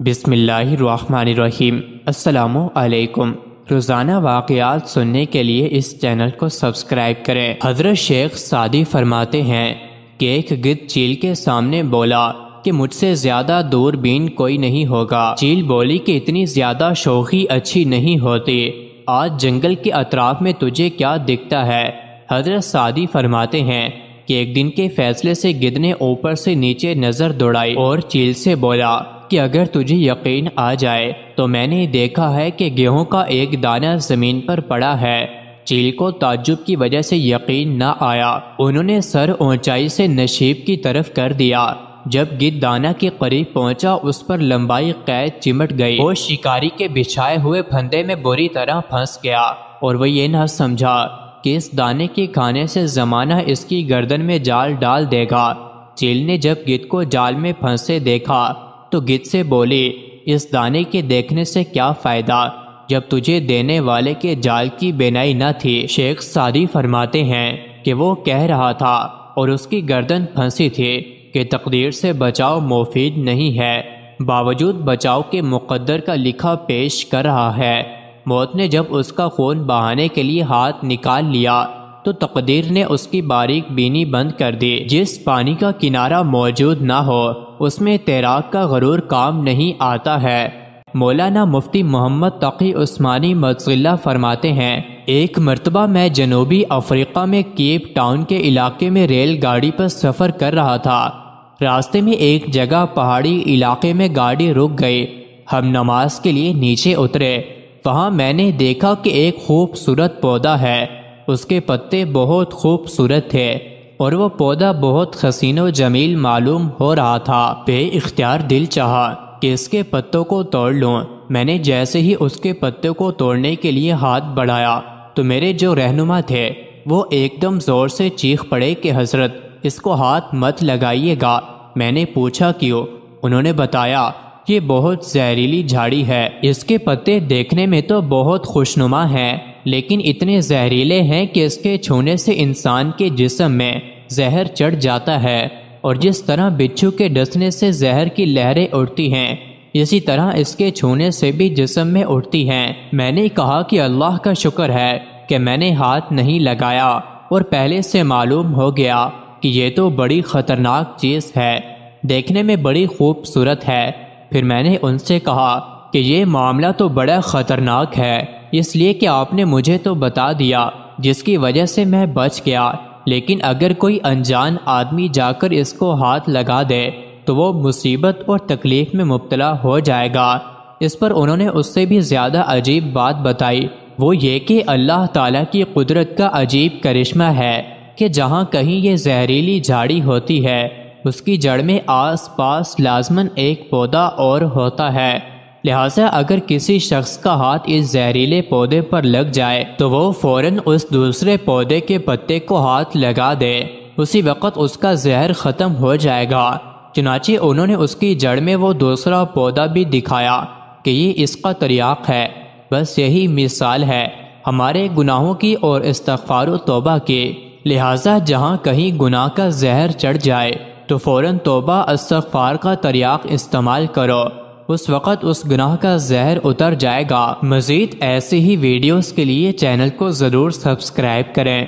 بسم اللہ الرحمن الرحیم۔ السلام علیکم۔ روزانہ واقعات سننے کے لیے اس چینل کو سبسکرائب کریں۔ حضرت شیخ سعدی فرماتے ہیں کہ ایک گدھ چیل کے سامنے بولا کہ مجھ سے زیادہ دوربین کوئی نہیں ہوگا۔ چیل بولی کہ اتنی زیادہ شوخی اچھی نہیں ہوتی، آج جنگل کے اطراف میں تجھے کیا دکھتا ہے؟ حضرت سعدی فرماتے ہیں کہ ایک دن کے فیصلے سے گدھ نے اوپر سے نیچے نظر دوڑائی اور چیل سے بولا کہ اگر تجھے یقین آ جائے تو میں نے دیکھا ہے کہ گیہوں کا ایک دانہ زمین پر پڑا ہے۔ چیل کو تعجب کی وجہ سے یقین نہ آیا، انہوں نے سر اونچائی سے نشیب کی طرف کر دیا۔ جب گدھ دانہ کے قریب پہنچا اس پر لمبائی قید چمٹ گئی، وہ شکاری کے بچھائے ہوئے پھندے میں بری طرح پھنس گیا اور وہ یہ نہ سمجھا کہ اس دانے کے کھانے سے زمانہ اس کی گردن میں جال ڈال دے گا۔ چیل نے جب گدھ کو جال میں پھنسے دیکھا تو گدھ سے بولی، اس دانے کے دیکھنے سے کیا فائدہ جب تجھے دینے والے کے جال کی بینائی نہ تھی۔ شیخ سعدی فرماتے ہیں کہ وہ کہہ رہا تھا اور اس کی گردن پھنسی تھی کہ تقدیر سے بچاؤ مفید نہیں ہے، باوجود بچاؤ کے مقدر کا لکھا پیش کر رہا ہے۔ موت نے جب اس کا خون بہانے کے لیے ہاتھ نکال لیا تو تقدیر نے اس کی باریک بینی بند کر دی۔ جس پانی کا کنارہ موجود نہ ہو اس میں تیراک کا غرور کام نہیں آتا ہے۔ مولانا مفتی محمد تقی عثمانی مدظلہ فرماتے ہیں، ایک مرتبہ میں جنوبی افریقہ میں کیپ ٹاؤن کے علاقے میں ریل گاڑی پر سفر کر رہا تھا۔ راستے میں ایک جگہ پہاڑی علاقے میں گاڑی رک گئی۔ ہم نماز کے لیے نیچے اترے۔ وہاں میں نے دیکھا کہ ایک خوبصورت پودا ہے، اس کے پتے بہت خوبصورت تھے اور وہ پودا بہت حسین و جمیل معلوم ہو رہا تھا۔ بے اختیار دل چاہا کہ اس کے پتوں کو توڑ لوں۔ میں نے جیسے ہی اس کے پتوں کو توڑنے کے لیے ہاتھ بڑھایا تو میرے جو رہنما تھے وہ ایک دم زور سے چیخ پڑے کہ حضرت اس کو ہاتھ مت لگائیے گا۔ میں نے پوچھا کیوں؟ انہوں نے بتایا یہ بہت زہریلی جھاڑی ہے، اس کے پتے دیکھنے میں تو بہت خوشنما ہیں لیکن اتنے زہریلے ہیں کہ اس کے چھونے سے انسان کے جسم میں زہر چڑھ جاتا ہے، اور جس طرح بچھو کے ڈسنے سے زہر کی لہریں اڑتی ہیں اسی طرح اس کے چھونے سے بھی جسم میں اڑتی ہیں۔ میں نے کہا کہ اللہ کا شکر ہے کہ میں نے ہاتھ نہیں لگایا اور پہلے سے معلوم ہو گیا کہ یہ تو بڑی خطرناک چیز ہے، دیکھنے میں بڑی خوبصورت ہے۔ پھر میں نے ان سے کہا کہ یہ معاملہ تو بڑا خطرناک ہے، اس لیے کہ آپ نے مجھے تو بتا دیا جس کی وجہ سے میں بچ گیا، لیکن اگر کوئی انجان آدمی جا کر اس کو ہاتھ لگا دے تو وہ مصیبت اور تکلیف میں مبتلا ہو جائے گا۔ اس پر انہوں نے اس سے بھی زیادہ عجیب بات بتائی، وہ یہ کہ اللہ تعالیٰ کی قدرت کا عجیب کرشمہ ہے کہ جہاں کہیں یہ زہریلی جھاڑی ہوتی ہے اس کی جڑ میں آس پاس لازماً ایک پودا اور ہوتا ہے، لہٰذا اگر کسی شخص کا ہاتھ اس زہریلے پودے پر لگ جائے تو وہ فوراً اس دوسرے پودے کے پتے کو ہاتھ لگا دے، اسی وقت اس کا زہر ختم ہو جائے گا۔ چنانچہ انہوں نے اس کی جڑ میں وہ دوسرا پودا بھی دکھایا کہ یہ اس کا تریاق ہے۔ بس یہی مثال ہے ہمارے گناہوں کی اور استغفار و توبہ کی، لہٰذا جہاں کہیں گناہ کا زہر چڑھ جائے تو فوراً توبہ استغفار کا تریاق استعمال کرو، اس وقت اس گناہ کا زہر اتر جائے گا۔ مزید ایسے ہی ویڈیوز کے لیے چینل کو ضرور سبسکرائب کریں۔